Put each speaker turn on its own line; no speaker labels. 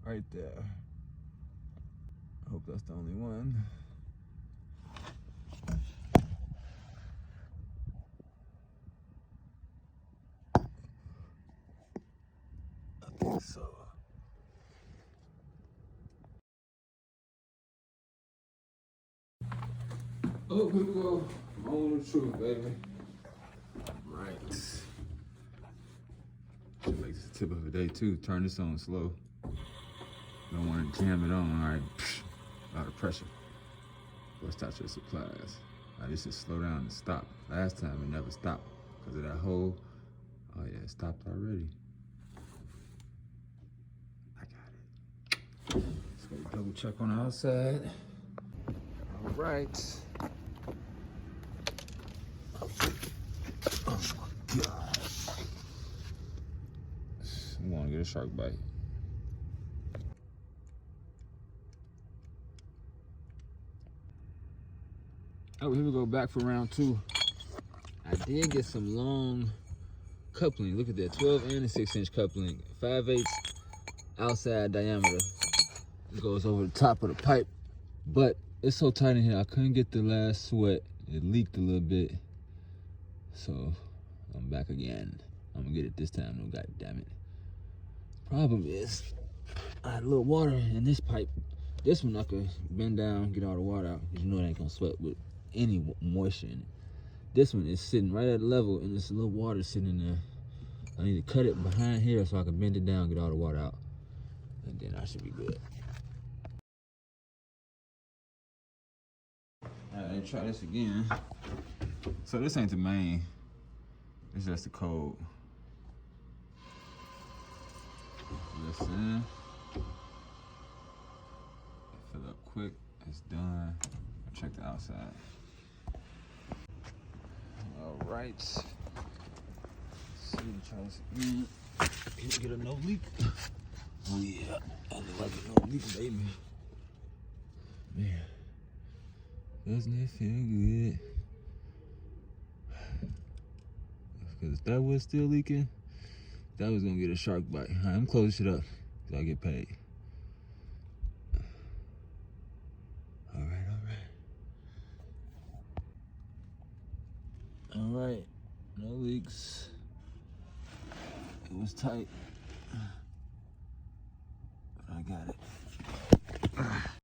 right there. I hope that's the only one. I think so. Oh, here we go. Moment of truth, baby. Right. Should make this a tip of the day too. Turn this on slow. Don't want to jam it on. All right. A lot of pressure. Bust out your supplies. All right, this is slow down and stop. Last time it never stopped because of that hole. Oh yeah, it stopped already. I got it. Let's go double check on the outside. All right. Oh my God. I'm gonna get a shark bite. Oh, here we go, back for round 2. I did get some long coupling. Look at that, 12 and a 6-inch coupling, 5/8 outside diameter. It goes over the top of the pipe, but it's so tight in here, I couldn't get the last sweat. It leaked a little bit, so I'm back again. I'm gonna get it this time though, god damn it. Problem is, I had a little water in this pipe. This one I could bend down, get all the water out, because you know it ain't gonna sweat with any moisture in it. This one is sitting right at level, and there's a little water sitting in there. I need to cut it behind here so I can bend it down, get all the water out, and then I should be good. All right, let's try this again. So this ain't the main, it's just the code. Listen. Fill up quick, it's done. Check the outside. All right. See, try this again. Can you get a no leak? Oh yeah, I look like a no leak, baby. Man, doesn't it feel good? Because if that was still leaking, that was gonna get a shark bite. All right, I'm closing it up, so I get paid. All right, no leaks. It was tight, but I got it.